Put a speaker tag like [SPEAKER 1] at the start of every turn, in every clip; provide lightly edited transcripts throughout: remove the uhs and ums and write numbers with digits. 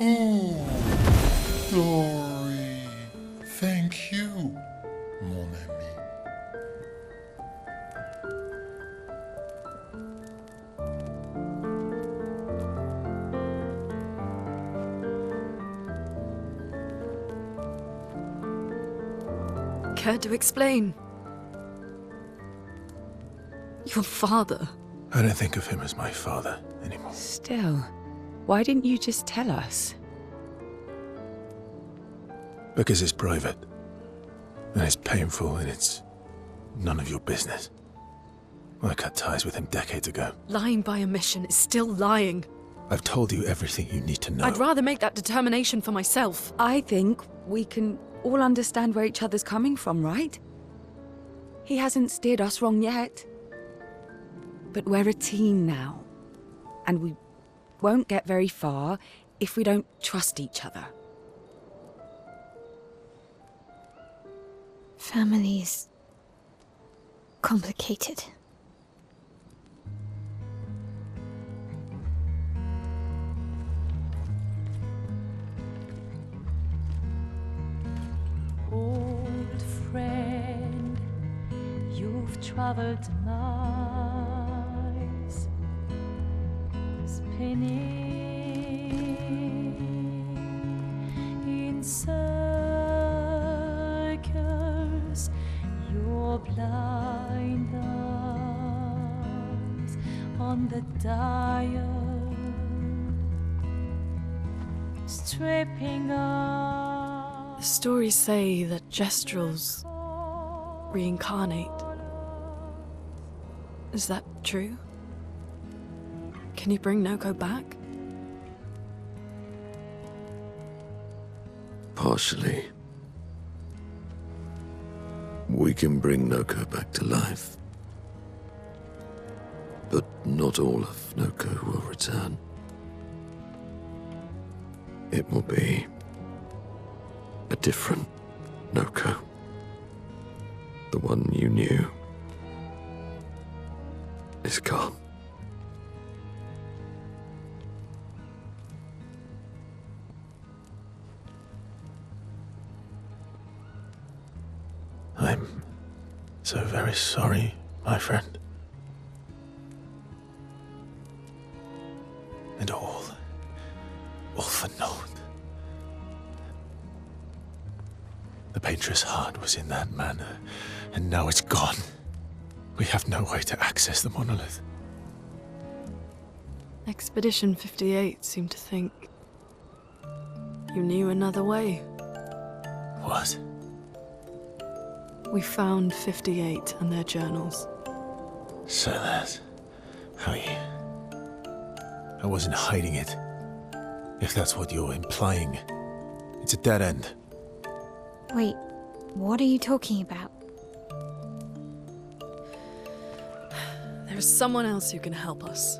[SPEAKER 1] Oh, Dory. Thank you, mon ami.
[SPEAKER 2] Care to explain? Your father.
[SPEAKER 3] I don't think of him as my father anymore.
[SPEAKER 4] Still, why didn't you just tell us?
[SPEAKER 3] Because it's private. And it's painful and it's none of your business. I cut ties with him decades ago.
[SPEAKER 2] Lying by omission is still lying.
[SPEAKER 3] I've told you everything you need to know.
[SPEAKER 2] I'd rather make that determination for myself.
[SPEAKER 4] I think we can all understand where each other's coming from, right? He hasn't steered us wrong yet. But we're a team now. And we won't get very far if we don't trust each other.
[SPEAKER 5] Family's complicated.
[SPEAKER 6] Old friend, you've traveled miles, spinning in circles, your blind eyes on the dial, stripping off.
[SPEAKER 2] The stories say that Gestrels reincarnate. Is that true? Can you bring Noko back?
[SPEAKER 7] Partially. We can bring Noko back to life. But not all of Noko will return. It will be a different Noko. The one you knew is gone.
[SPEAKER 3] I'm so very sorry, my friend. And all for naught. The Painter's heart was in that manor, and now it's gone. We have no way to access the monolith.
[SPEAKER 2] Expedition 58 seemed to think you knew another way.
[SPEAKER 3] What?
[SPEAKER 2] We found 58 and their journals.
[SPEAKER 3] So that's how you... I wasn't hiding it. If that's what you're implying. It's a dead end.
[SPEAKER 5] Wait, what are you talking about?
[SPEAKER 2] There is someone else who can help us.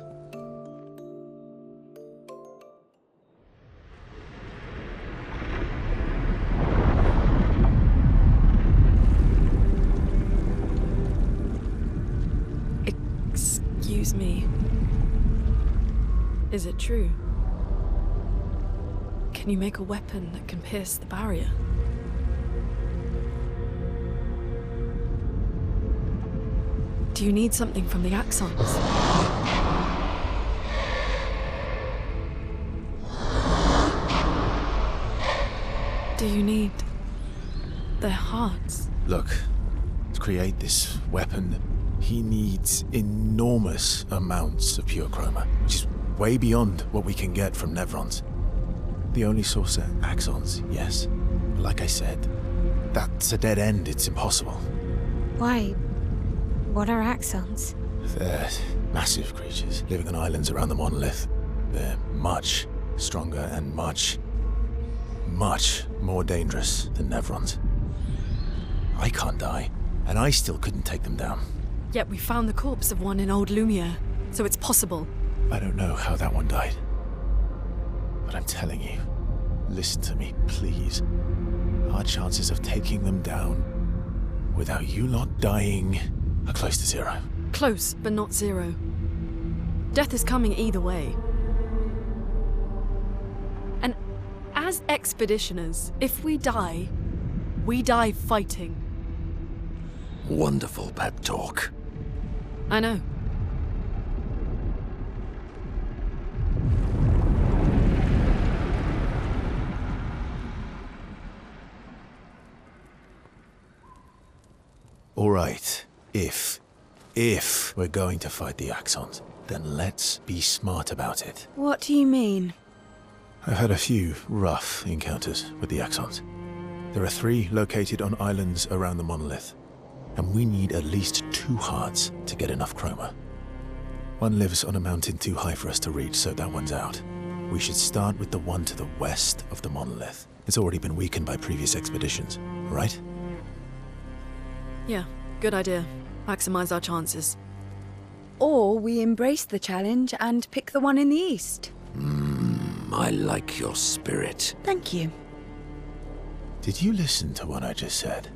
[SPEAKER 2] Excuse me. Is it true? Can you make a weapon that can pierce the barrier? Do you need something from the axons? Do you need their hearts?
[SPEAKER 3] Look, to create this weapon, he needs enormous amounts of pure chroma, which is way beyond what we can get from Nevrons. The only source are axons, yes. But like I said, that's a dead end. It's impossible.
[SPEAKER 5] Why? What are axons?
[SPEAKER 3] They're massive creatures living on islands around the monolith. They're much stronger and much more dangerous than Nevrons. I can't die, and I still couldn't take them down.
[SPEAKER 2] Yet we found the corpse of one in Old Lumiere, so it's possible.
[SPEAKER 3] I don't know how that one died. But I'm telling you, listen to me, please. Our chances of taking them down without you lot dying are close to zero.
[SPEAKER 2] Close, but not zero. Death is coming either way. And As expeditioners, if we die fighting.
[SPEAKER 7] Wonderful pep talk.
[SPEAKER 2] I know.
[SPEAKER 3] All right, if we're going to fight the Axons, then let's be smart about it.
[SPEAKER 4] What do you mean?
[SPEAKER 3] I've had a few rough encounters with the Axons. There are 3 located on islands around the monolith, and we need at least 2 hearts to get enough chroma. One lives on a mountain too high for us to reach, so that one's out. We should start with the one to the west of the monolith. It's already been weakened by previous expeditions, right?
[SPEAKER 2] Yeah, good idea. Maximize our chances.
[SPEAKER 4] Or we embrace the challenge and pick the one in the east.
[SPEAKER 7] I like your spirit.
[SPEAKER 4] Thank you.
[SPEAKER 3] Did you listen to what I just said?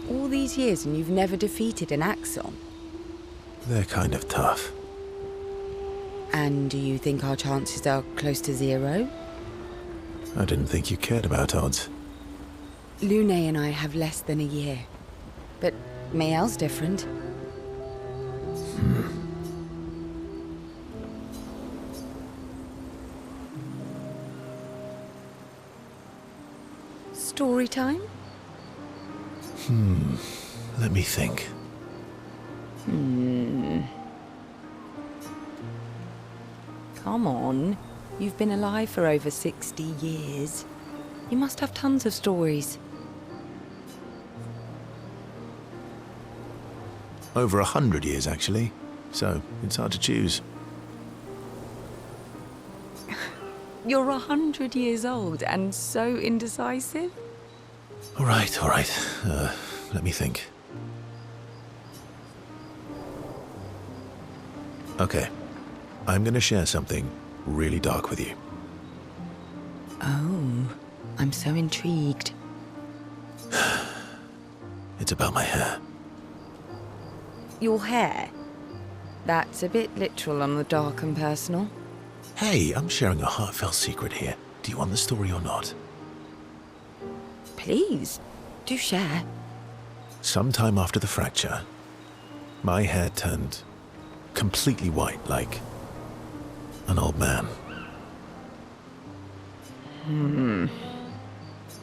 [SPEAKER 4] All these years and you've never defeated an Axon.
[SPEAKER 3] They're kind of tough.
[SPEAKER 4] And do you think our chances are close to 0?
[SPEAKER 3] I didn't think you cared about odds.
[SPEAKER 4] Lune and I have less than a year. But Mael's different. Story time?
[SPEAKER 3] Let me think.
[SPEAKER 4] Come on. You've been alive for over 60 years. You must have tons of stories.
[SPEAKER 3] Over 100 years, actually. So, it's hard to choose.
[SPEAKER 4] You're 100 years old and so indecisive?
[SPEAKER 3] All right. Let me think. Okay. I'm gonna share something really dark with you.
[SPEAKER 4] Oh, I'm so intrigued.
[SPEAKER 3] It's about my hair.
[SPEAKER 4] Your hair? That's a bit literal on the dark and personal.
[SPEAKER 3] Hey, I'm sharing a heartfelt secret here. Do you want the story or not?
[SPEAKER 4] Please, do share.
[SPEAKER 3] Sometime after the fracture, my hair turned completely white, like an old man.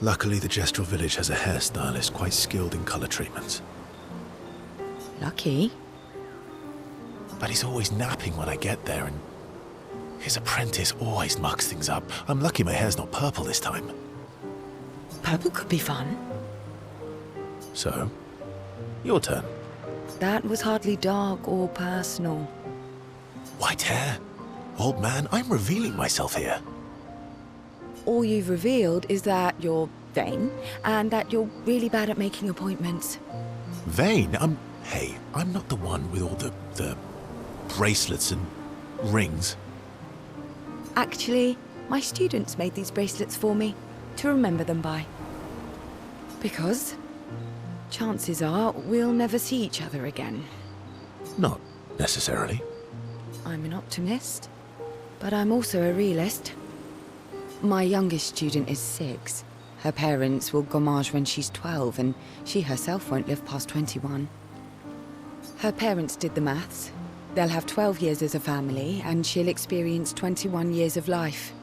[SPEAKER 3] Luckily, the Gestural village has a hairstylist quite skilled in color treatments.
[SPEAKER 4] Lucky.
[SPEAKER 3] But he's always napping when I get there, and his apprentice always mucks things up. I'm lucky my hair's not purple this time.
[SPEAKER 4] Purple could be fun.
[SPEAKER 3] So, your turn.
[SPEAKER 4] That was hardly dark or personal.
[SPEAKER 3] White hair? Old man, I'm revealing myself here.
[SPEAKER 4] All you've revealed is that you're vain and that you're really bad at making appointments.
[SPEAKER 3] Vain? Hey, I'm not the one with all the bracelets and rings.
[SPEAKER 4] Actually, my students made these bracelets for me to remember them by. Because chances are we'll never see each other again.
[SPEAKER 3] Not necessarily.
[SPEAKER 4] I'm an optimist, but I'm also a realist. My youngest student is 6. Her parents will gommage when she's 12, and she herself won't live past 21. Her parents did the maths. They'll have 12 years as a family, and she'll experience 21 years of life.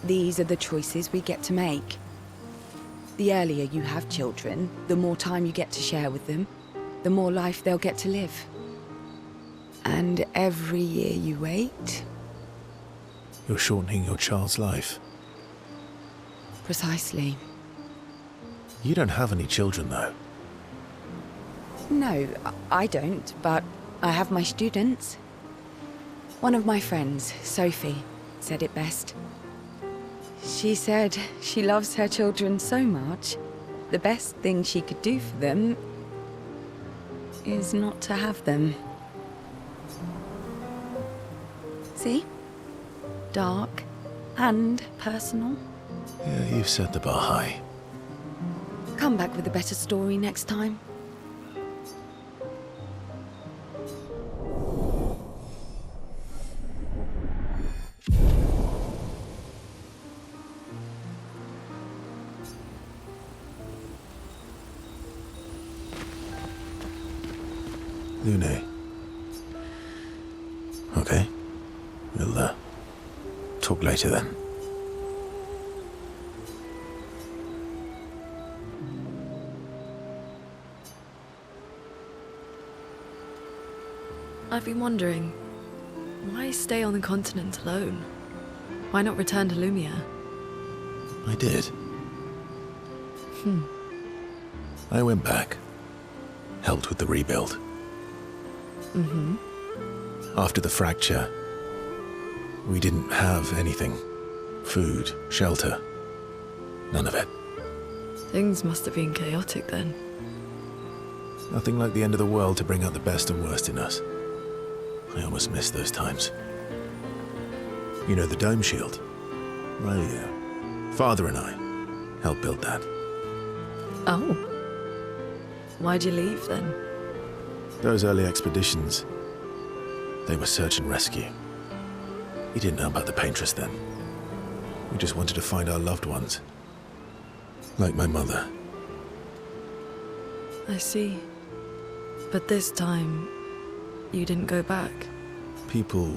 [SPEAKER 4] These are the choices we get to make. The earlier you have children, the more time you get to share with them, the more life they'll get to live. And every year you wait...
[SPEAKER 3] You're shortening your child's life.
[SPEAKER 4] Precisely.
[SPEAKER 3] You don't have any children, though.
[SPEAKER 4] No, I don't, but I have my students. One of my friends, Sophie, said it best. She said she loves her children so much, the best thing she could do for them is not to have them. See? Dark and personal.
[SPEAKER 3] Yeah, you've set the bar high.
[SPEAKER 4] Come back with a better story next time.
[SPEAKER 3] Lune. Okay. We'll, talk later then.
[SPEAKER 2] I've been wondering, why stay on the continent alone? Why not return to Lumia?
[SPEAKER 3] I did. I went back. Helped with the rebuild. After the fracture, we didn't have anything. Food, shelter. None of it.
[SPEAKER 2] Things must have been chaotic then.
[SPEAKER 3] Nothing like the end of the world to bring out the best and worst in us. I almost miss those times. You know the dome shield? Well, yeah. Father and I helped build that.
[SPEAKER 2] Oh. Why'd you leave then?
[SPEAKER 3] Those early expeditions, they were search and rescue. We didn't know about the Paintress then. We just wanted to find our loved ones. Like my mother.
[SPEAKER 2] I see. But this time, you didn't go back.
[SPEAKER 3] People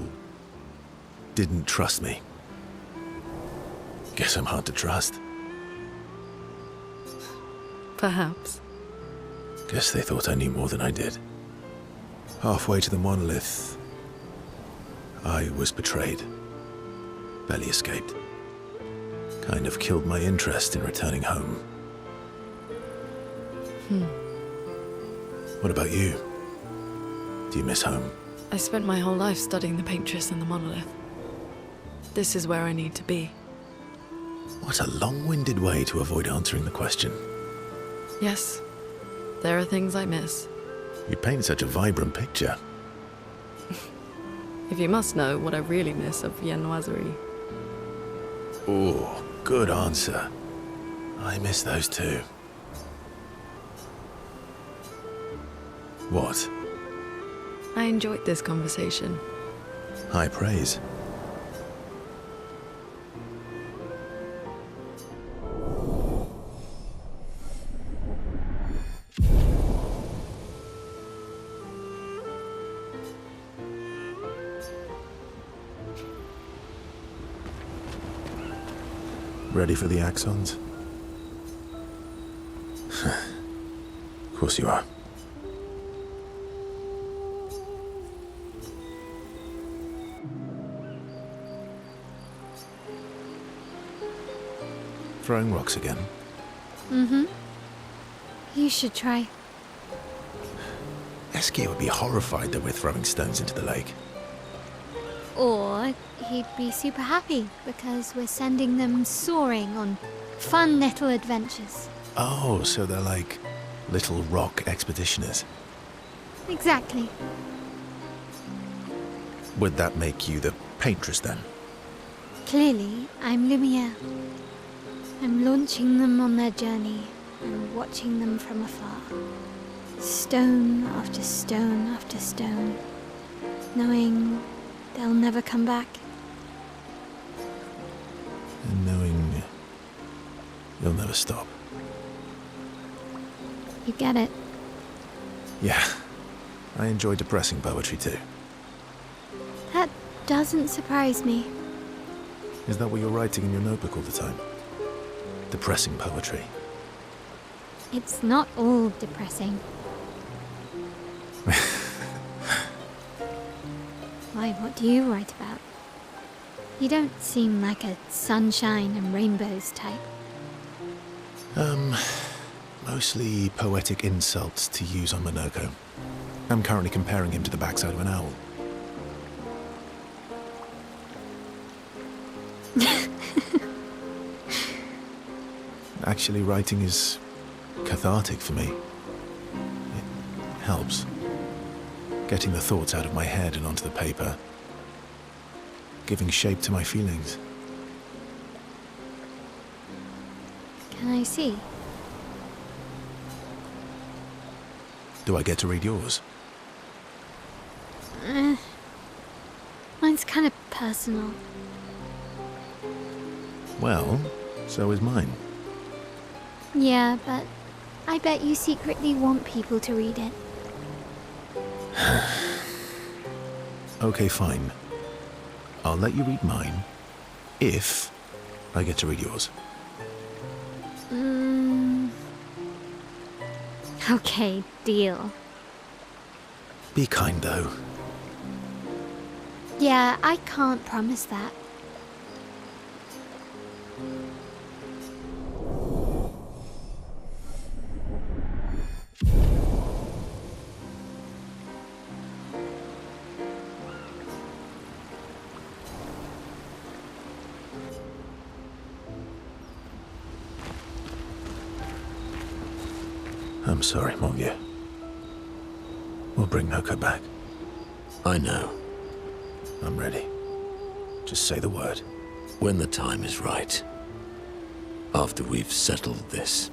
[SPEAKER 3] didn't trust me. Guess I'm hard to trust.
[SPEAKER 2] Perhaps.
[SPEAKER 3] Guess they thought I knew more than I did. Halfway to the monolith, I was betrayed. Barely escaped. Kind of killed my interest in returning home. What about you? Do you miss home?
[SPEAKER 2] I spent my whole life studying the Paintress and the monolith. This is where I need to be.
[SPEAKER 3] What a long-winded way to avoid answering the question.
[SPEAKER 2] Yes, there are things I miss.
[SPEAKER 3] You paint such a vibrant picture.
[SPEAKER 2] If you must know what I really miss of viennoiserie.
[SPEAKER 3] Oh, good answer. I miss those too. What?
[SPEAKER 2] I enjoyed this conversation.
[SPEAKER 3] High praise. Ready for the axons? Of course you are. Throwing rocks again?
[SPEAKER 5] You should try.
[SPEAKER 3] Eskier would be horrified that we're throwing stones into the lake.
[SPEAKER 5] Or he'd be super happy because we're sending them soaring on fun little adventures.
[SPEAKER 3] Oh, so they're like little rock expeditioners.
[SPEAKER 5] Exactly.
[SPEAKER 3] Would that make you the Paintress then?
[SPEAKER 5] Clearly, I'm Lumiere. I'm launching them on their journey and watching them from afar. Stone after stone after stone, knowing they'll never come back.
[SPEAKER 3] And knowing you'll never stop.
[SPEAKER 5] You get it.
[SPEAKER 3] Yeah, I enjoy depressing poetry too.
[SPEAKER 5] That doesn't surprise me.
[SPEAKER 3] Is that what you're writing in your notebook all the time? Depressing poetry.
[SPEAKER 5] It's not all depressing. Why, what do you write about? You don't seem like a sunshine and rainbows type.
[SPEAKER 3] Mostly poetic insults to use on Manoko. I'm currently comparing him to the backside of an owl. Actually, writing is cathartic for me. It helps. getting the thoughts out of my head and onto the paper, giving shape to my feelings.
[SPEAKER 5] Can I see?
[SPEAKER 3] Do I get to read yours?
[SPEAKER 5] Mine's kind of personal.
[SPEAKER 3] Well, so is mine.
[SPEAKER 5] Yeah, but I bet you secretly want people to read it.
[SPEAKER 3] Okay, fine. I'll let you read mine, if I get to read yours.
[SPEAKER 5] Okay, deal.
[SPEAKER 3] Be kind, though.
[SPEAKER 5] Yeah, I can't promise that.
[SPEAKER 3] I'm sorry, Mongia. We'll bring Noko back.
[SPEAKER 7] I know.
[SPEAKER 3] I'm ready. Just say the word.
[SPEAKER 7] When the time is right. After we've settled this.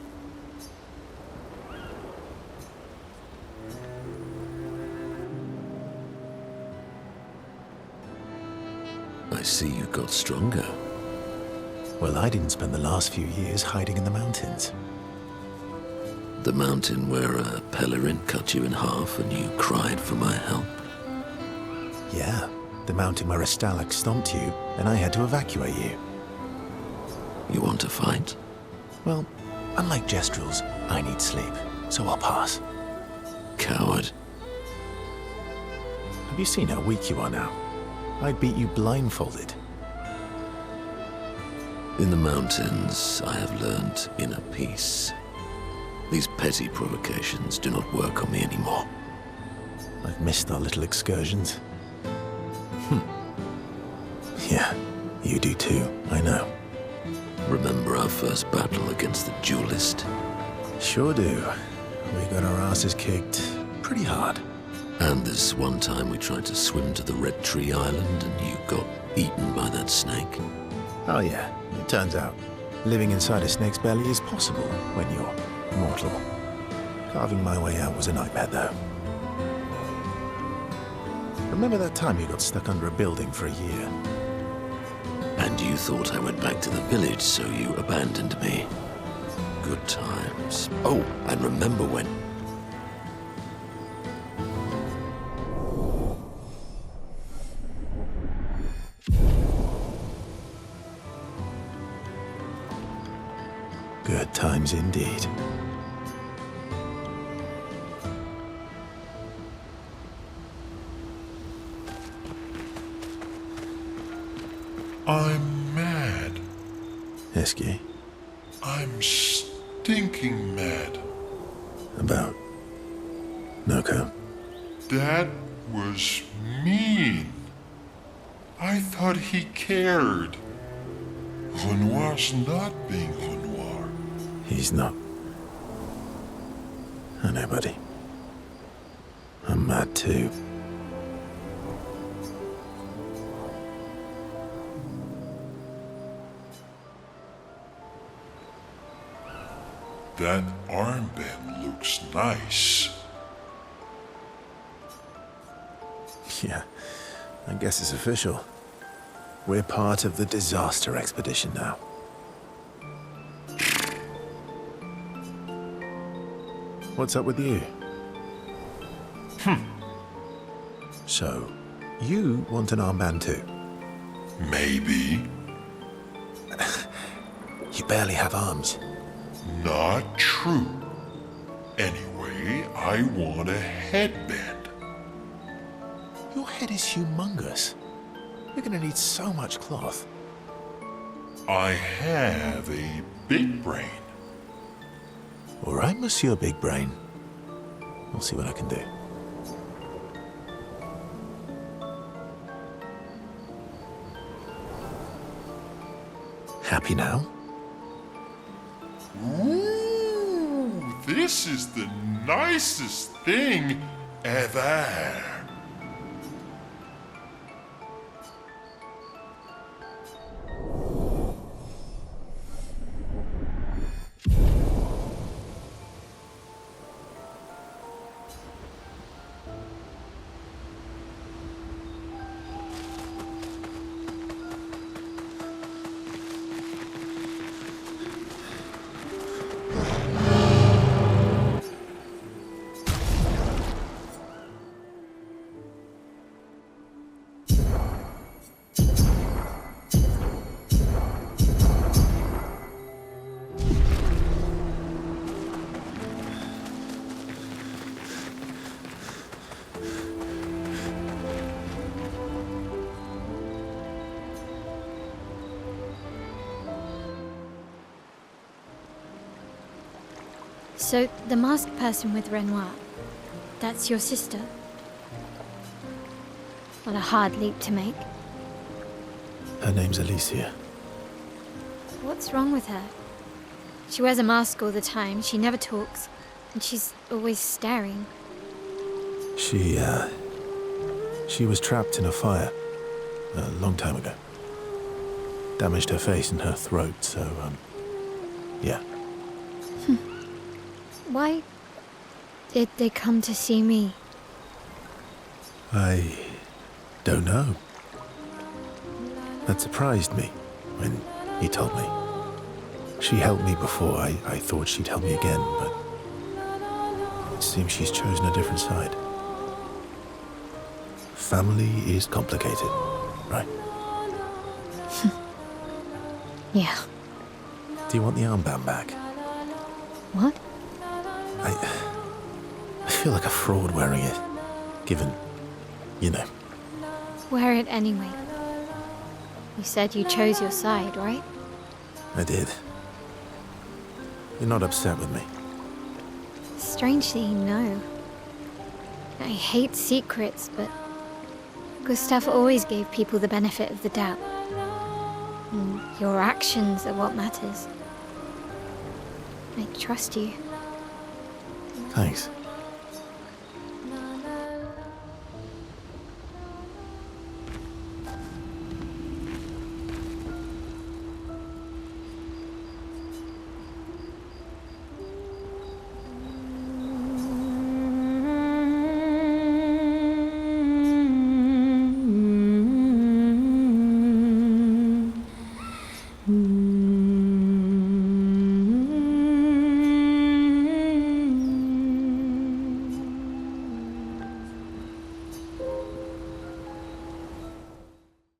[SPEAKER 7] I see you got stronger.
[SPEAKER 3] Well, I didn't spend the last few years hiding in the mountains.
[SPEAKER 7] The mountain where a Pelerin cut you in half and you cried for my help.
[SPEAKER 3] Yeah, the mountain where a Stalak stomped you and I had to evacuate you.
[SPEAKER 7] You want to fight?
[SPEAKER 3] Well, unlike Gestrels, I need sleep, so I'll pass.
[SPEAKER 7] Coward.
[SPEAKER 3] Have you seen how weak you are now? I'd beat you blindfolded.
[SPEAKER 7] In the mountains, I have learned inner peace. These petty provocations do not work on me anymore.
[SPEAKER 3] I've missed our little excursions. Yeah, you do too, I know.
[SPEAKER 7] Remember our first battle against the duelist?
[SPEAKER 3] Sure do. We got our asses kicked pretty hard.
[SPEAKER 7] And this one time we tried to swim to the Red Tree Island and you got eaten by that snake?
[SPEAKER 3] Oh yeah, it turns out living inside a snake's belly is possible when you're mortal. Carving my way out was a nightmare though. Remember that time you got stuck under a building for a year?
[SPEAKER 7] And you thought I went back to the village, so you abandoned me. Good times. Oh, and remember when...
[SPEAKER 3] Good times indeed.
[SPEAKER 1] I'm mad.
[SPEAKER 3] Eski,
[SPEAKER 1] I'm stinking mad.
[SPEAKER 3] about Noko.
[SPEAKER 1] That was mean. I thought he cared. Renoir's not being Renoir.
[SPEAKER 3] He's not. I know, buddy. I'm mad too.
[SPEAKER 1] That armband looks nice.
[SPEAKER 3] Yeah, I guess it's official. We're part of the disaster expedition now. What's up with you? So, you want an armband too?
[SPEAKER 1] Maybe.
[SPEAKER 3] You barely have arms.
[SPEAKER 1] Not true. Anyway, I want a headband.
[SPEAKER 3] Your head is humongous. You're gonna need so much cloth.
[SPEAKER 1] I have a big brain.
[SPEAKER 3] All right, Monsieur Big Brain. I'll see what I can do. Happy now?
[SPEAKER 1] Ooh, this is the nicest thing ever.
[SPEAKER 5] So, the masked person with Renoir, that's your sister? What a hard leap to make.
[SPEAKER 3] Her name's Alicia.
[SPEAKER 5] What's wrong with her? She wears a mask all the time, she never talks, and she's always staring.
[SPEAKER 3] She was trapped in a fire a long time ago. Damaged her face and her throat, so, yeah.
[SPEAKER 5] Why did they come to see me?
[SPEAKER 3] I don't know. That surprised me when he told me. She helped me before. I thought she'd help me again, but it seems she's chosen a different side. Family is complicated, right?
[SPEAKER 5] Yeah.
[SPEAKER 3] Do you want the armband back?
[SPEAKER 5] What?
[SPEAKER 3] I feel like a fraud wearing it, given, you know.
[SPEAKER 5] Wear it anyway. You said you chose your side, right?
[SPEAKER 3] I did. You're not upset with me.
[SPEAKER 5] Strangely, no. I hate secrets, but Gustav always gave people the benefit of the doubt. And your actions are what matters. I trust you.
[SPEAKER 3] Thanks.